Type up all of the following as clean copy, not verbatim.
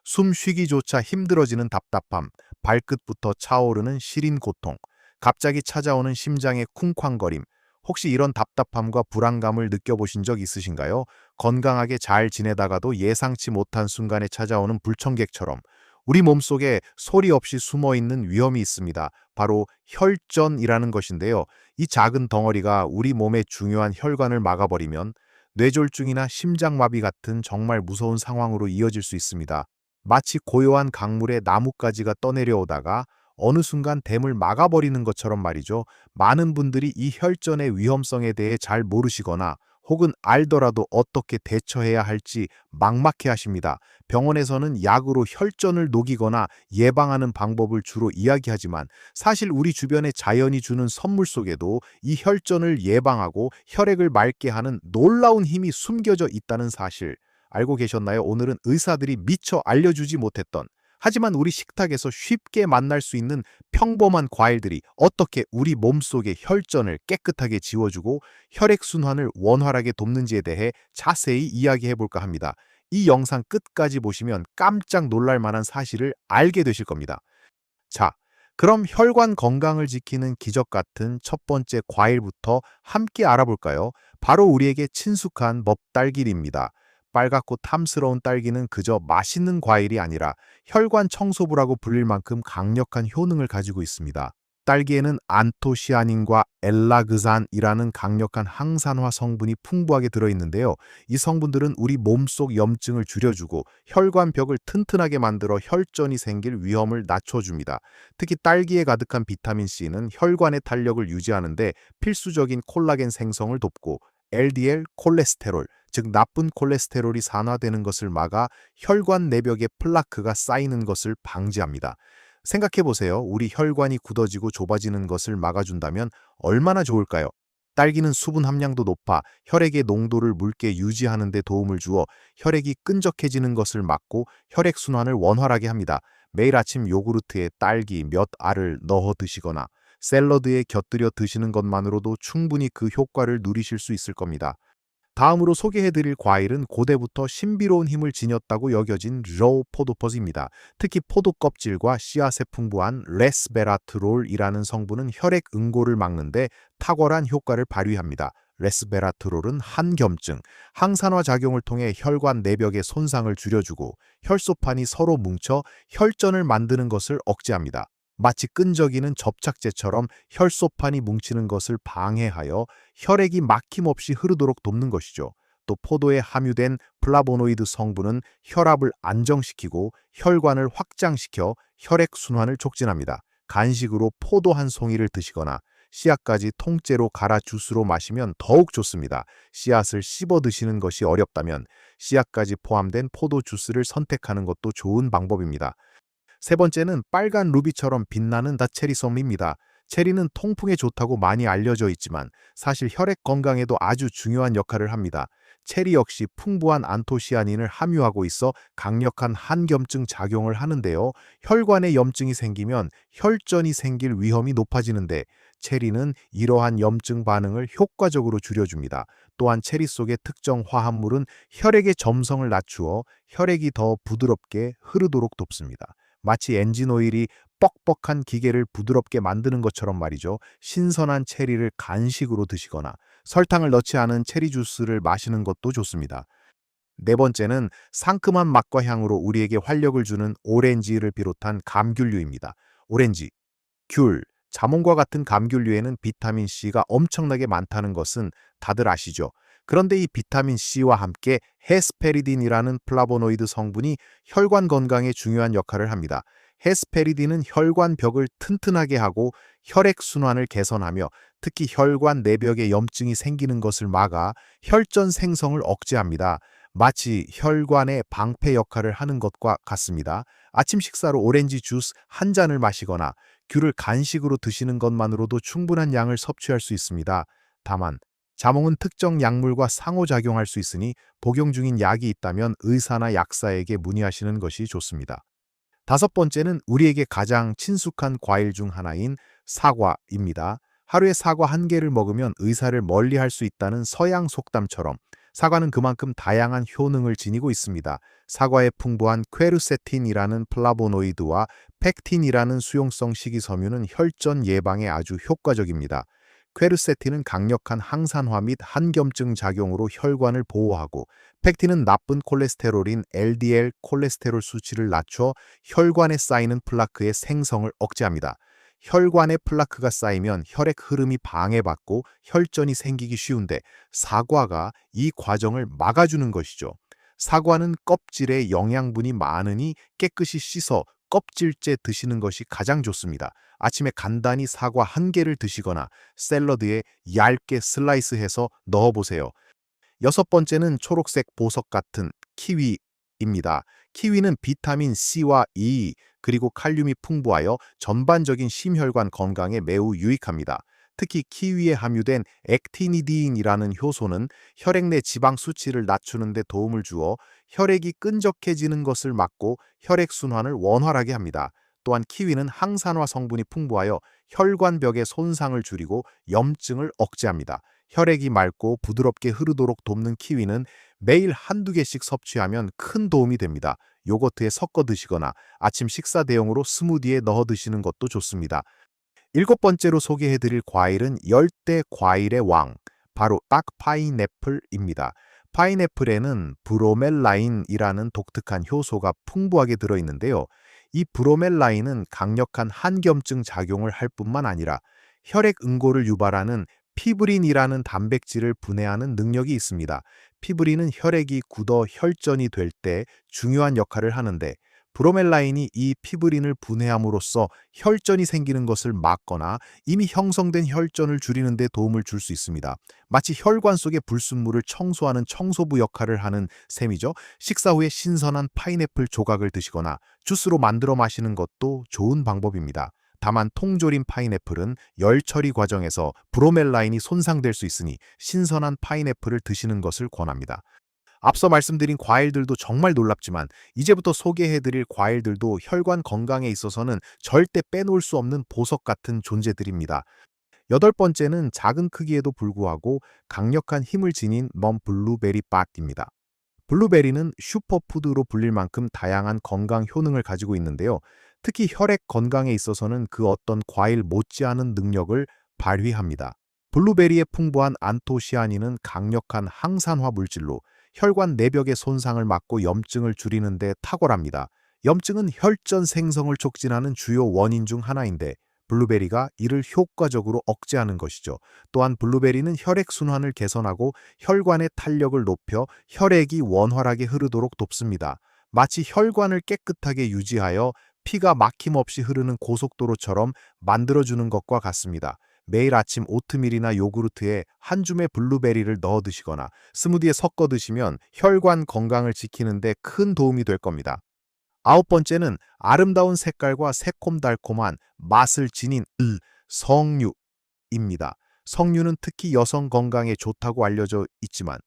숨 쉬기조차 힘들어지는 답답함, 발끝부터 차오르는 시린 고통, 갑자기 찾아오는 심장의 쿵쾅거림. 혹시 이런 답답함과 불안감을 느껴보신 적 있으신가요? 건강하게 잘 지내다가도 예상치 못한 순간에 찾아오는 불청객처럼 우리 몸속에 소리 없이 숨어 있는 위험이 있습니다. 바로 혈전이라는 것인데요. 이 작은 덩어리가 우리 몸의 중요한 혈관을 막아버리면 뇌졸중이나 심장마비 같은 정말 무서운 상황으로 이어질 수 있습니다. 마치 고요한 강물에 나뭇가지가 떠내려오다가 어느 순간 댐을 막아버리는 것처럼 말이죠. 많은 분들이 이 혈전의 위험성에 대해 잘 모르시거나 혹은 알더라도 어떻게 대처해야 할지 막막해 하십니다. 병원에서는 약으로 혈전을 녹이거나 예방하는 방법을 주로 이야기하지만 사실 우리 주변의 자연이 주는 선물 속에도 이 혈전을 예방하고 혈액을 맑게 하는 놀라운 힘이 숨겨져 있다는 사실 알고 계셨나요? 오늘은 의사들이 미처 알려주지 못했던 하지만 우리 식탁에서 쉽게 만날 수 있는 평범한 과일들이 어떻게 우리 몸속의 혈전을 깨끗하게 지워주고 혈액순환을 원활하게 돕는지에 대해 자세히 이야기해 볼까 합니다. 이 영상 끝까지 보시면 깜짝 놀랄 만한 사실을 알게 되실 겁니다. 자, 그럼 혈관 건강을 지키는 기적 같은 첫 번째 과일부터 함께 알아볼까요? 바로 우리에게 친숙한 먹딸기입니다. 빨갛고 탐스러운 딸기는 그저 맛있는 과일이 아니라 혈관 청소부라고 불릴 만큼 강력한 효능을 가지고 있습니다. 딸기에는 안토시아닌과 엘라그산이라는 강력한 항산화 성분이 풍부하게 들어있는데요. 이 성분들은 우리 몸속 염증을 줄여주고 혈관 벽을 튼튼하게 만들어 혈전이 생길 위험을 낮춰줍니다. 특히 딸기에 가득한 비타민C는 혈관의 탄력을 유지하는데 필수적인 콜라겐 생성을 돕고 LDL 콜레스테롤, 즉 나쁜 콜레스테롤이 산화되는 것을 막아 혈관 내벽에 플라크가 쌓이는 것을 방지합니다. 생각해보세요. 우리 혈관이 굳어지고 좁아지는 것을 막아준다면 얼마나 좋을까요? 딸기는 수분 함량도 높아 혈액의 농도를 묽게 유지하는 데 도움을 주어 혈액이 끈적해지는 것을 막고 혈액순환을 원활하게 합니다. 매일 아침 요구르트에 딸기 몇 알을 넣어 드시거나 샐러드에 곁들여 드시는 것만으로도 충분히 그 효과를 누리실 수 있을 겁니다. 다음으로 소개해드릴 과일은 고대부터 신비로운 힘을 지녔다고 여겨진 로우 포도버즈입니다. 특히 포도 껍질과 씨앗에 풍부한 레스베라트롤이라는 성분은 혈액 응고를 막는데 탁월한 효과를 발휘합니다. 레스베라트롤은 한겸증, 항산화 작용을 통해 혈관 내벽의 손상을 줄여주고 혈소판이 서로 뭉쳐 혈전을 만드는 것을 억제합니다. 마치 끈적이는 접착제처럼 혈소판이 뭉치는 것을 방해하여 혈액이 막힘없이 흐르도록 돕는 것이죠. 또 포도에 함유된 플라보노이드 성분은 혈압을 안정시키고 혈관을 확장시켜 혈액순환을 촉진합니다. 간식으로 포도 한 송이를 드시거나 씨앗까지 통째로 갈아 주스로 마시면 더욱 좋습니다. 씨앗을 씹어 드시는 것이 어렵다면 씨앗까지 포함된 포도 주스를 선택하는 것도 좋은 방법입니다. 세 번째는 빨간 루비처럼 빛나는 다체리솜입니다. 체리는 통풍에 좋다고 많이 알려져 있지만 사실 혈액 건강에도 아주 중요한 역할을 합니다. 체리 역시 풍부한 안토시아닌을 함유하고 있어 강력한 한겸증 작용을 하는데요. 혈관에 염증이 생기면 혈전이 생길 위험이 높아지는데 체리는 이러한 염증 반응을 효과적으로 줄여줍니다. 또한 체리 속의 특정 화합물은 혈액의 점성을 낮추어 혈액이 더 부드럽게 흐르도록 돕습니다. 마치 엔진오일이 뻑뻑한 기계를 부드럽게 만드는 것처럼 말이죠. 신선한 체리를 간식으로 드시거나 설탕을 넣지 않은 체리 주스를 마시는 것도 좋습니다. 네 번째는 상큼한 맛과 향으로 우리에게 활력을 주는 오렌지를 비롯한 감귤류입니다. 오렌지, 귤, 자몽과 같은 감귤류에는 비타민C가 엄청나게 많다는 것은 다들 아시죠? 그런데 이 비타민C와 함께 헤스페리딘이라는 플라보노이드 성분이 혈관 건강에 중요한 역할을 합니다. 헤스페리딘은 혈관 벽을 튼튼하게 하고 혈액 순환을 개선하며 특히 혈관 내벽에 염증이 생기는 것을 막아 혈전 생성을 억제합니다. 마치 혈관의 방패 역할을 하는 것과 같습니다. 아침 식사로 오렌지 주스 한 잔을 마시거나 귤을 간식으로 드시는 것만으로도 충분한 양을 섭취할 수 있습니다. 다만 자몽은 특정 약물과 상호작용할 수 있으니 복용 중인 약이 있다면 의사나 약사에게 문의하시는 것이 좋습니다. 다섯 번째는 우리에게 가장 친숙한 과일 중 하나인 사과입니다. 하루에 사과 한 개를 먹으면 의사를 멀리할 수 있다는 서양 속담처럼 사과는 그만큼 다양한 효능을 지니고 있습니다. 사과에 풍부한 퀘르세틴이라는 플라보노이드와 펙틴이라는 수용성 식이섬유는 혈전 예방에 아주 효과적입니다. 퀘르세틴은 강력한 항산화 및 항염증 작용으로 혈관을 보호하고, 펙틴은 나쁜 콜레스테롤인 LDL 콜레스테롤 수치를 낮춰 혈관에 쌓이는 플라크의 생성을 억제합니다. 혈관에 플라크가 쌓이면 혈액 흐름이 방해받고 혈전이 생기기 쉬운데, 사과가 이 과정을 막아주는 것이죠. 사과는 껍질에 영양분이 많으니 깨끗이 씻어 껍질째 드시는 것이 가장 좋습니다. 아침에 간단히 사과 한 개를 드시거나 샐러드에 얇게 슬라이스해서 넣어보세요. 여섯 번째는 초록색 보석 같은 키위입니다. 키위는 비타민 C와 E, 그리고 칼륨이 풍부하여 전반적인 심혈관 건강에 매우 유익합니다. 특히 키위에 함유된 액티니딘이라는 효소는 혈액 내 지방 수치를 낮추는 데 도움을 주어 혈액이 끈적해지는 것을 막고 혈액 순환을 원활하게 합니다. 또한 키위는 항산화 성분이 풍부하여 혈관벽의 손상을 줄이고 염증을 억제합니다. 혈액이 맑고 부드럽게 흐르도록 돕는 키위는 매일 한두 개씩 섭취하면 큰 도움이 됩니다. 요거트에 섞어 드시거나 아침 식사 대용으로 스무디에 넣어 드시는 것도 좋습니다. 일곱 번째로 소개해드릴 과일은 열대 과일의 왕, 바로 딱 파인애플입니다. 파인애플에는 브로멜라인이라는 독특한 효소가 풍부하게 들어있는데요. 이 브로멜라인은 강력한 항염증 작용을 할 뿐만 아니라 혈액 응고를 유발하는 피브린이라는 단백질을 분해하는 능력이 있습니다. 피브린은 혈액이 굳어 혈전이 될 때 중요한 역할을 하는데, 브로멜라인이 이 피브린을 분해함으로써 혈전이 생기는 것을 막거나 이미 형성된 혈전을 줄이는 데 도움을 줄 수 있습니다. 마치 혈관 속의 불순물을 청소하는 청소부 역할을 하는 셈이죠. 식사 후에 신선한 파인애플 조각을 드시거나 주스로 만들어 마시는 것도 좋은 방법입니다. 다만 통조림 파인애플은 열 처리 과정에서 브로멜라인이 손상될 수 있으니 신선한 파인애플을 드시는 것을 권합니다. 앞서 말씀드린 과일들도 정말 놀랍지만, 이제부터 소개해드릴 과일들도 혈관 건강에 있어서는 절대 빼놓을 수 없는 보석 같은 존재들입니다. 여덟 번째는 작은 크기에도 불구하고 강력한 힘을 지닌 먼 블루베리 밭입니다. 블루베리는 슈퍼푸드로 불릴 만큼 다양한 건강 효능을 가지고 있는데요. 특히 혈액 건강에 있어서는 그 어떤 과일 못지않은 능력을 발휘합니다. 블루베리에 풍부한 안토시아닌은 강력한 항산화 물질로 혈관 내벽의 손상을 막고 염증을 줄이는 데 탁월합니다. 염증은 혈전 생성을 촉진하는 주요 원인 중 하나인데, 블루베리가 이를 효과적으로 억제하는 것이죠. 또한 블루베리는 혈액 순환을 개선하고 혈관의 탄력을 높여 혈액이 원활하게 흐르도록 돕습니다. 마치 혈관을 깨끗하게 유지하여 피가 막힘없이 흐르는 고속도로처럼 만들어주는 것과 같습니다. 매일 아침 오트밀이나 요구르트에 한 줌의 블루베리를 넣어 드시거나 스무디에 섞어 드시면 혈관 건강을 지키는 데 큰 도움이 될 겁니다. 아홉 번째는 아름다운 색깔과 새콤달콤한 맛을 지닌 석류입니다. 석류는 특히 여성 건강에 좋다고 알려져 있지만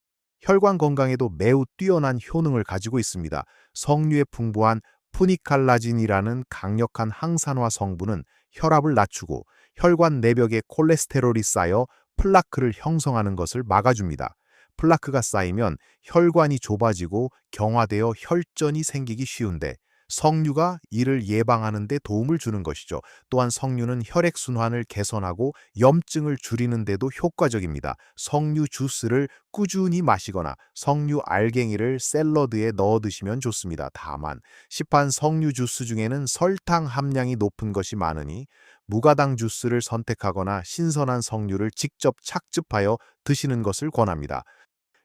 혈관 건강에도 매우 뛰어난 효능을 가지고 있습니다. 석류에 풍부한 푸니칼라진이라는 강력한 항산화 성분은 혈압을 낮추고 혈관 내벽에 콜레스테롤이 쌓여 플라크를 형성하는 것을 막아줍니다. 플라크가 쌓이면 혈관이 좁아지고 경화되어 혈전이 생기기 쉬운데, 석류가 이를 예방하는 데 도움을 주는 것이죠. 또한 석류는 혈액순환을 개선하고 염증을 줄이는 데도 효과적입니다. 석류 주스를 꾸준히 마시거나 석류 알갱이를 샐러드에 넣어 드시면 좋습니다. 다만 시판 석류 주스 중에는 설탕 함량이 높은 것이 많으니 무가당 주스를 선택하거나 신선한 석류를 직접 착즙하여 드시는 것을 권합니다.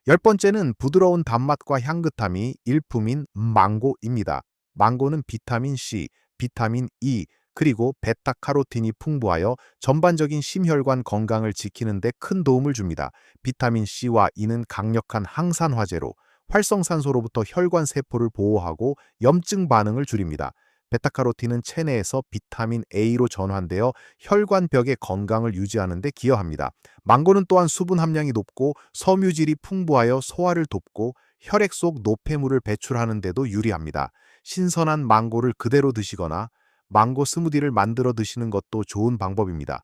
열 번째는 부드러운 단맛과 향긋함이 일품인 망고입니다. 망고는 비타민 C, 비타민 E, 그리고 베타카로틴이 풍부하여 전반적인 심혈관 건강을 지키는 데 큰 도움을 줍니다. 비타민 C와 E는 강력한 항산화제로 활성산소로부터 혈관 세포를 보호하고 염증 반응을 줄입니다. 베타카로틴은 체내에서 비타민 A로 전환되어 혈관벽의 건강을 유지하는 데 기여합니다. 망고는 또한 수분 함량이 높고 섬유질이 풍부하여 소화를 돕고 혈액 속 노폐물을 배출하는 데도 유리합니다. 신선한 망고를 그대로 드시거나 망고 스무디를 만들어 드시는 것도 좋은 방법입니다.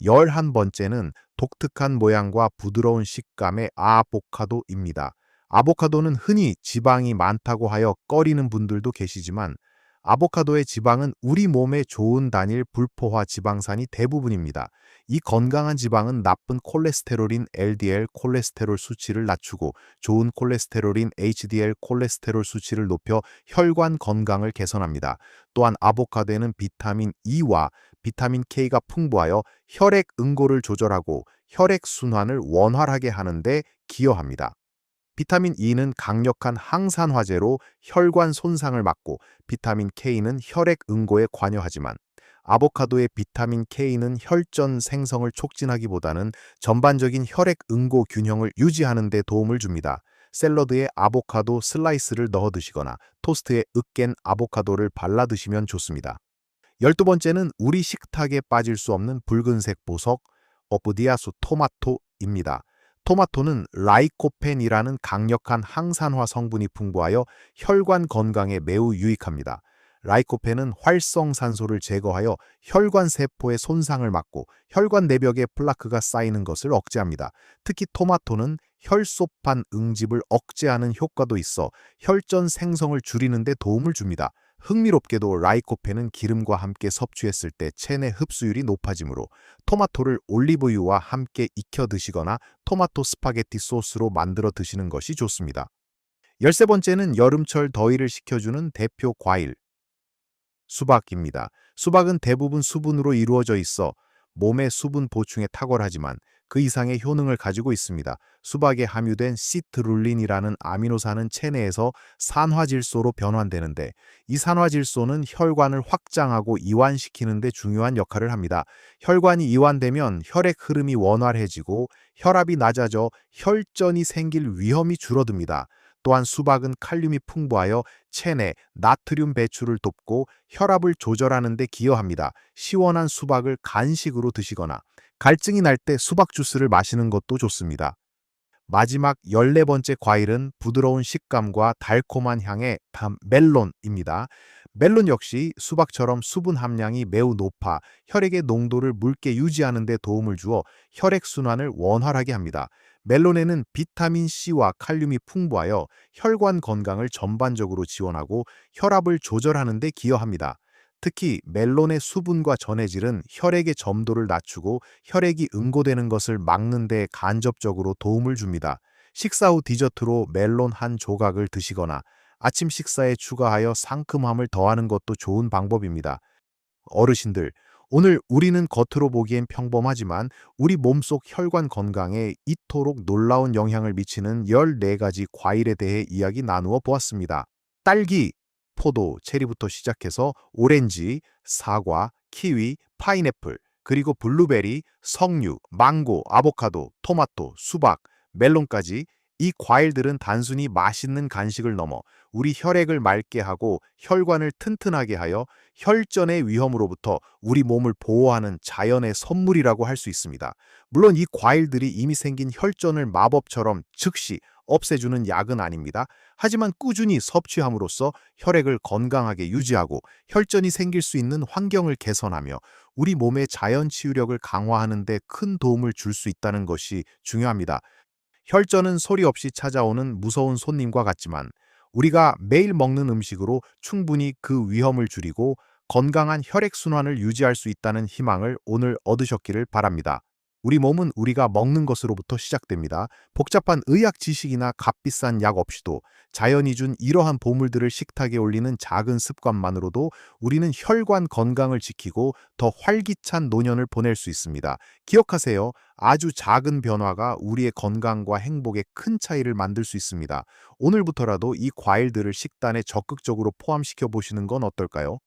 11번째는 독특한 모양과 부드러운 식감의 아보카도입니다. 아보카도는 흔히 지방이 많다고 하여 꺼리는 분들도 계시지만 아보카도의 지방은 우리 몸에 좋은 단일 불포화 지방산이 대부분입니다. 이 건강한 지방은 나쁜 콜레스테롤인 LDL 콜레스테롤 수치를 낮추고 좋은 콜레스테롤인 HDL 콜레스테롤 수치를 높여 혈관 건강을 개선합니다. 또한 아보카도에는 비타민 E와 비타민 K가 풍부하여 혈액 응고를 조절하고 혈액 순환을 원활하게 하는 데 기여합니다. 비타민 E는 강력한 항산화제로 혈관 손상을 막고 비타민 K는 혈액 응고에 관여하지만 아보카도의 비타민 K는 혈전 생성을 촉진하기보다는 전반적인 혈액 응고 균형을 유지하는 데 도움을 줍니다. 샐러드에 아보카도 슬라이스를 넣어 드시거나 토스트에 으깬 아보카도를 발라 드시면 좋습니다. 12번째는 우리 식탁에 빠질 수 없는 붉은색 보석, 어부디아수 토마토입니다. 토마토는 라이코펜이라는 강력한 항산화 성분이 풍부하여 혈관 건강에 매우 유익합니다. 라이코펜은 활성산소를 제거하여 혈관 세포의 손상을 막고 혈관 내벽에 플라크가 쌓이는 것을 억제합니다. 특히 토마토는 혈소판 응집을 억제하는 효과도 있어 혈전 생성을 줄이는 데 도움을 줍니다. 흥미롭게도 라이코펜은 기름과 함께 섭취했을 때 체내 흡수율이 높아지므로 토마토를 올리브유와 함께 익혀 드시거나 토마토 스파게티 소스로 만들어 드시는 것이 좋습니다. 13번째는 여름철 더위를 식혀주는 대표 과일, 수박입니다. 수박은 대부분 수분으로 이루어져 있어 몸의 수분 보충에 탁월하지만 그 이상의 효능을 가지고 있습니다. 수박에 함유된 시트룰린이라는 아미노산은 체내에서 산화질소로 변환되는데 이 산화질소는 혈관을 확장하고 이완시키는 데 중요한 역할을 합니다. 혈관이 이완되면 혈액 흐름이 원활해지고 혈압이 낮아져 혈전이 생길 위험이 줄어듭니다. 또한 수박은 칼륨이 풍부하여 체내 나트륨 배출을 돕고 혈압을 조절하는 데 기여합니다. 시원한 수박을 간식으로 드시거나 갈증이 날 때 수박 주스를 마시는 것도 좋습니다. 마지막 14번째 과일은 부드러운 식감과 달콤한 향의 멜론입니다. 멜론 역시 수박처럼 수분 함량이 매우 높아 혈액의 농도를 묽게 유지하는 데 도움을 주어 혈액 순환을 원활하게 합니다. 멜론에는 비타민 C와 칼륨이 풍부하여 혈관 건강을 전반적으로 지원하고 혈압을 조절하는 데 기여합니다. 특히 멜론의 수분과 전해질은 혈액의 점도를 낮추고 혈액이 응고되는 것을 막는 데 간접적으로 도움을 줍니다. 식사 후 디저트로 멜론 한 조각을 드시거나 아침 식사에 추가하여 상큼함을 더하는 것도 좋은 방법입니다. 어르신들, 오늘 우리는 겉으로 보기엔 평범하지만 우리 몸속 혈관 건강에 이토록 놀라운 영향을 미치는 14가지 과일에 대해 이야기 나누어 보았습니다. 딸기, 포도, 체리부터 시작해서 오렌지, 사과, 키위, 파인애플, 그리고 블루베리, 석류, 망고, 아보카도, 토마토, 수박, 멜론까지 이 과일들은 단순히 맛있는 간식을 넘어 우리 혈액을 맑게 하고 혈관을 튼튼하게 하여 혈전의 위험으로부터 우리 몸을 보호하는 자연의 선물이라고 할 수 있습니다. 물론 이 과일들이 이미 생긴 혈전을 마법처럼 즉시 없애주는 약은 아닙니다. 하지만 꾸준히 섭취함으로써 혈액을 건강하게 유지하고 혈전이 생길 수 있는 환경을 개선하며 우리 몸의 자연 치유력을 강화하는 데 큰 도움을 줄 수 있다는 것이 중요합니다. 혈전은 소리 없이 찾아오는 무서운 손님과 같지만 우리가 매일 먹는 음식으로 충분히 그 위험을 줄이고 건강한 혈액순환을 유지할 수 있다는 희망을 오늘 얻으셨기를 바랍니다. 우리 몸은 우리가 먹는 것으로부터 시작됩니다. 복잡한 의학 지식이나 값비싼 약 없이도 자연이 준 이러한 보물들을 식탁에 올리는 작은 습관만으로도 우리는 혈관 건강을 지키고 더 활기찬 노년을 보낼 수 있습니다. 기억하세요. 아주 작은 변화가 우리의 건강과 행복에 큰 차이를 만들 수 있습니다. 오늘부터라도 이 과일들을 식단에 적극적으로 포함시켜 보시는 건 어떨까요?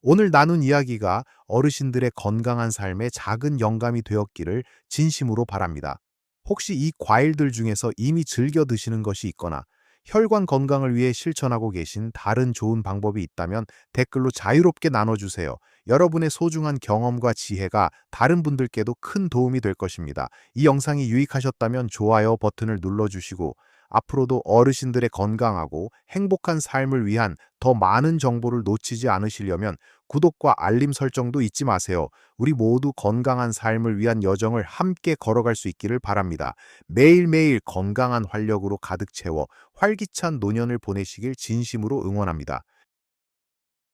오늘 나눈 이야기가 어르신들의 건강한 삶에 작은 영감이 되었기를 진심으로 바랍니다. 혹시 이 과일들 중에서 이미 즐겨 드시는 것이 있거나 혈관 건강을 위해 실천하고 계신 다른 좋은 방법이 있다면 댓글로 자유롭게 나눠주세요. 여러분의 소중한 경험과 지혜가 다른 분들께도 큰 도움이 될 것입니다. 이 영상이 유익하셨다면 좋아요 버튼을 눌러주시고 앞으로도 어르신들의 건강하고 행복한 삶을 위한 더 많은 정보를 놓치지 않으시려면 구독과 알림 설정도 잊지 마세요. 우리 모두 건강한 삶을 위한 여정을 함께 걸어갈 수 있기를 바랍니다. 매일매일 건강한 활력으로 가득 채워 활기찬 노년을 보내시길 진심으로 응원합니다.